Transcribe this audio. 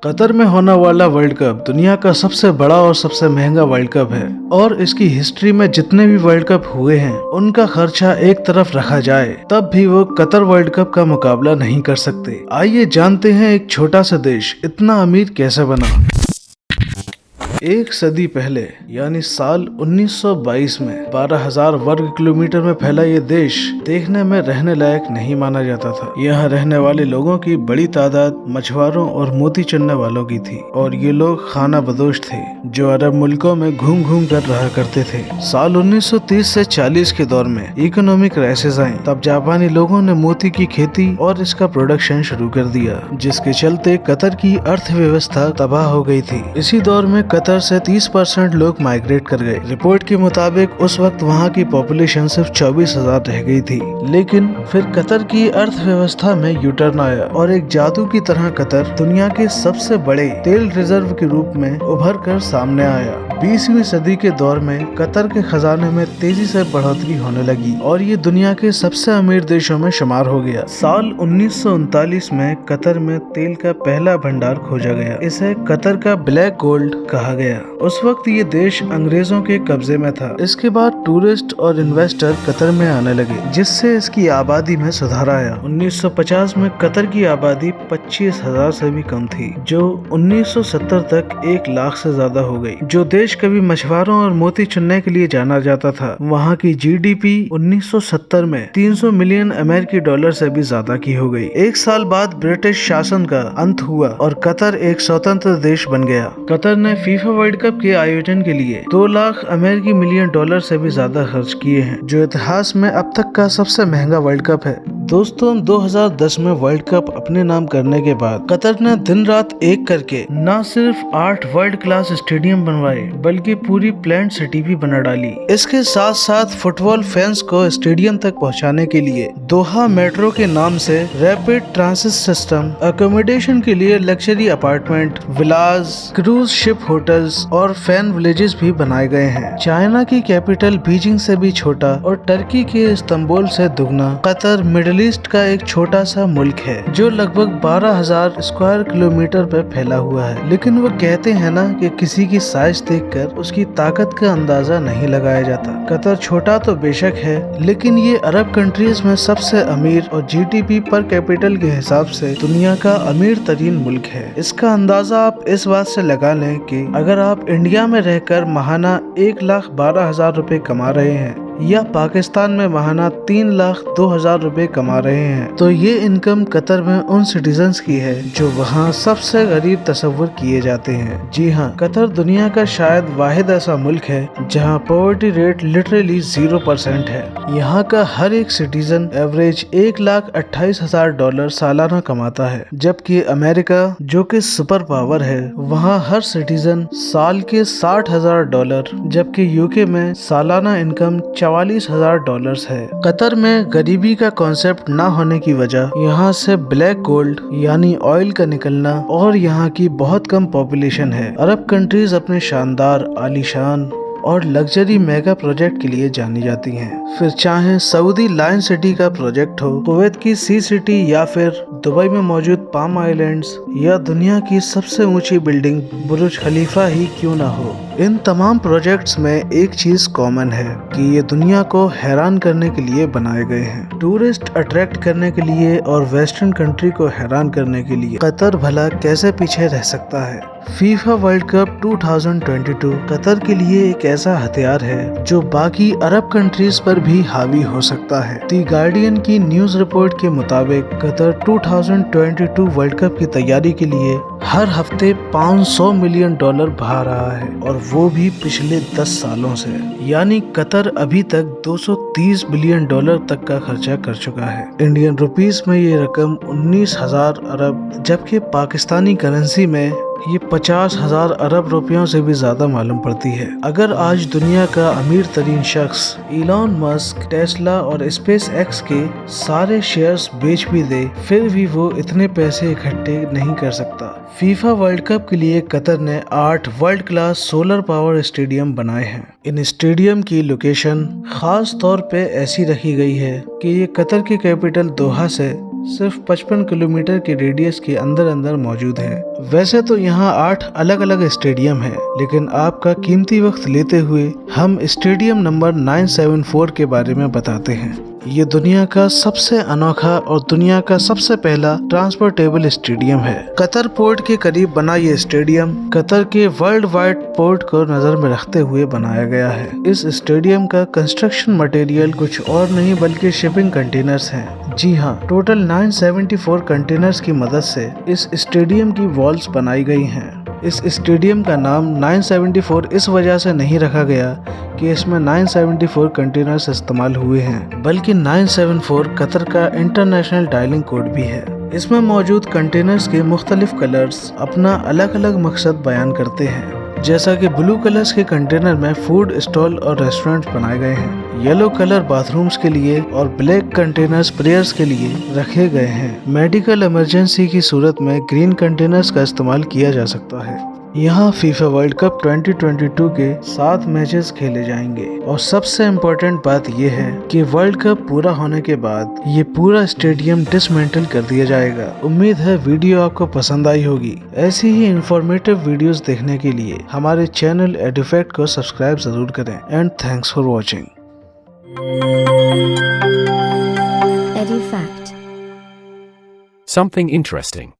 Qatar में होने वाला वर्ल्ड कप दुनिया का सबसे बड़ा और सबसे महंगा वर्ल्ड कप है और इसकी हिस्ट्री में जितने भी वर्ल्ड कप हुए हैं उनका खर्चा एक तरफ रखा जाए तब भी वो कतर वर्ल्ड कप का मुकाबला नहीं कर सकते। आइए जानते हैं एक छोटा सा देश इतना अमीर कैसे बना। एक सदी पहले यानी साल 1922 में 12,000 वर्ग किलोमीटर में फैला ये देश देखने में रहने लायक नहीं माना जाता था। यहाँ रहने वाले लोगों की बड़ी तादाद मछुआरों और मोती चुनने वालों की थी और ये लोग खाना बदोश थे जो अरब मुल्कों में घूम घूम कर रहा करते थे। साल 1930 से 40 के दौर में इकोनॉमिक क्राइसिस आई, तब जापानी लोगों ने मोती की खेती और इसका प्रोडक्शन शुरू कर दिया, जिसके चलते कतर की अर्थव्यवस्था तबाह हो गई थी। इसी दौर में कतर से 30% लोग माइग्रेट कर गए। रिपोर्ट के मुताबिक उस वक्त वहाँ की पॉपुलेशन सिर्फ 24,000 रह गई थी। लेकिन फिर कतर की अर्थव्यवस्था में यू टर्न आया और एक जादू की तरह कतर दुनिया के सबसे बड़े तेल रिजर्व के रूप में उभर कर सामने आया। 20वीं सदी के दौर में कतर के खजाने में तेजी से बढ़ोतरी होने लगी और ये दुनिया के सबसे अमीर देशों में शुमार हो गया। साल 1939 में कतर में तेल का पहला भंडार खोजा गया। इसे कतर का ब्लैक गोल्ड कहा गया। उस वक्त ये देश अंग्रेजों के कब्जे में था। इसके बाद टूरिस्ट और इन्वेस्टर कतर में आने लगे, जिससे इसकी आबादी में सुधार आया। 1950 में कतर की आबादी 25,000 से भी कम थी, जो 1970 तक 1 लाख से ज्यादा हो गई। जो देश कभी मछुआरों और मोती चुनने के लिए जाना जाता था, वहाँ की जीडीपी 1970 में 300 मिलियन अमेरिकी डॉलर से भी ज्यादा की हो गई। 1 साल बाद ब्रिटिश शासन का अंत हुआ और कतर एक स्वतंत्र देश बन गया। कतर ने फीफा वर्ल्ड कप के आयोजन के लिए 2 लाख अमेरिकी मिलियन डॉलर से भी ज्यादा खर्च किए हैं, जो इतिहास में अब तक का सबसे महंगा वर्ल्ड कप है। दोस्तों, 2010 में वर्ल्ड कप अपने नाम करने के बाद कतर ने दिन रात एक करके न सिर्फ 8 वर्ल्ड क्लास स्टेडियम बनवाए बल्कि पूरी प्लान्ड सिटी भी बना डाली। इसके साथ साथ फुटबॉल फैंस को स्टेडियम तक पहुंचाने के लिए दोहा मेट्रो के नाम से रैपिड ट्रांसिट सिस्टम, अकोमोडेशन के लिए luxury apartment, villas, cruise ship hotels और फैन विलेजेस भी बनाए गए हैं। चाइना की कैपिटल बीजिंग से भी छोटा और टर्की के इस्तांबुल से दुगना कतर मिडिल ईस्ट का एक छोटा सा मुल्क है जो लगभग 12,000 स्क्वायर किलोमीटर पे फैला हुआ है। लेकिन वो कहते हैं ना कि किसी की साइज देखकर उसकी ताकत का अंदाजा नहीं लगाया जाता। कतर छोटा तो बेशक है, लेकिन ये अरब कंट्रीज में सबसे अमीर और जीडीपी पर कैपिटल के हिसाब से दुनिया का अमीर तरीन मुल्क है। इसका अंदाजा आप इस बात से लगा लें कि अगर आप इंडिया में रहकर महाना 1,12,000 रुपए कमा रहे हैं या पाकिस्तान में महाना 3,02,000 रुपए कमा रहे हैं, तो ये इनकम कतर में उन सिटीजन्स की है जो वहाँ सबसे गरीब तस्वुर किए जाते हैं। जी हाँ, कतर दुनिया का शायद वाहिद ऐसा मुल्क है जहाँ पॉवर्टी रेट लिटरली 0% है। यहाँ का हर एक सिटीजन एवरेज $1,28,000 सालाना कमाता है, जबकि अमेरिका जो कि सुपर पावर है वहाँ हर सिटीजन साल के $60,000, जबकि यूके में सालाना इनकम $44,000 है। कतर में गरीबी का कॉन्सेप्ट न होने की वजह यहाँ से ब्लैक गोल्ड यानी ऑयल का निकलना और यहाँ की बहुत कम पॉपुलेशन है। अरब कंट्रीज अपने शानदार, आलीशान और लग्जरी मेगा प्रोजेक्ट के लिए जानी जाती हैं। फिर चाहे सऊदी लायन सिटी का प्रोजेक्ट हो, कुवैत की सी सिटी या फिर दुबई में मौजूद पाम आइलैंड्स या दुनिया की सबसे ऊंची बिल्डिंग बुर्ज खलीफा ही क्यों ना हो, इन तमाम प्रोजेक्ट्स में एक चीज कॉमन है कि ये दुनिया को हैरान करने के लिए बनाए गए हैं, टूरिस्ट अट्रैक्ट करने के लिए और वेस्टर्न कंट्री को हैरान करने के लिए। कतर भला कैसे पीछे रह सकता है। फीफा वर्ल्ड कप 2022 कतर के लिए एक ऐसा हथियार है जो बाकी अरब कंट्रीज पर भी हावी हो सकता है। दी गार्डियन की न्यूज रिपोर्ट के मुताबिक कतर 2022 वर्ल्ड कप की तैयारी के लिए हर हफ्ते $500 मिलियन बहा रहा है और वो भी पिछले 10 सालों से। यानी कतर अभी तक $230 बिलियन तक का खर्चा कर चुका है। इंडियन रुपीस में ये रकम 19,000 अरब, जबकि पाकिस्तानी करेंसी में ये 50,000 अरब रुपयों से भी ज्यादा मालूम पड़ती है। अगर आज दुनिया का अमीर तरीन शख्स इलॉन मस्क, टेस्ला और स्पेस एक्स के सारे शेयर्स बेच भी दे, फिर भी वो इतने पैसे इकट्ठे नहीं कर सकता। फीफा वर्ल्ड कप के लिए कतर ने 8 world class solar power stadium बनाए हैं। इन स्टेडियम की लोकेशन खास तौर पे ऐसी रखी गई है कि ये कतर की कैपिटल दोहा से सिर्फ 55 किलोमीटर के रेडियस के अंदर अंदर मौजूद है। वैसे तो यहाँ 8 अलग अलग स्टेडियम है, लेकिन आपका कीमती वक्त लेते हुए हम स्टेडियम नंबर 974 के बारे में बताते हैं। ये दुनिया का सबसे अनोखा और दुनिया का सबसे पहला ट्रांसपोर्टेबल स्टेडियम है। कतर पोर्ट के करीब बना ये स्टेडियम कतर के वर्ल्ड वाइड पोर्ट को नजर में रखते हुए बनाया गया है। इस स्टेडियम का कंस्ट्रक्शन मटेरियल कुछ और नहीं बल्कि शिपिंग कंटेनर्स हैं। जी हाँ, टोटल 974 कंटेनर्स की मदद से इस स्टेडियम की वॉल्स बनाई गई हैं। इस स्टेडियम का नाम 974 इस वजह से नहीं रखा गया कि इसमें 974 कंटेनर्स इस्तेमाल हुए हैं, बल्कि 974 कतर का इंटरनेशनल डायलिंग कोड भी है। इसमें मौजूद कंटेनर्स के मुख्तलिफ कलर्स अपना अलग अलग मकसद बयान करते हैं। जैसा कि ब्लू कलर्स के कंटेनर में फूड स्टॉल और रेस्टोरेंट बनाए गए हैं, येलो कलर बाथरूम्स के लिए और ब्लैक कंटेनर्स प्रेयर्स के लिए रखे गए हैं। मेडिकल इमरजेंसी की सूरत में ग्रीन कंटेनर्स का इस्तेमाल किया जा सकता है। यहाँ फीफा वर्ल्ड कप 2022 के 7 मैचेस खेले जाएंगे और सबसे इम्पोर्टेंट बात यह है कि वर्ल्ड कप पूरा होने के बाद ये पूरा स्टेडियम डिसमेंटल कर दिया जाएगा। उम्मीद है वीडियो आपको पसंद आई होगी। ऐसी ही इंफॉर्मेटिव वीडियोस देखने के लिए हमारे चैनल एडुफैक्ट को सब्सक्राइब जरूर करें। And thanks for watching. EduFact. Something interesting.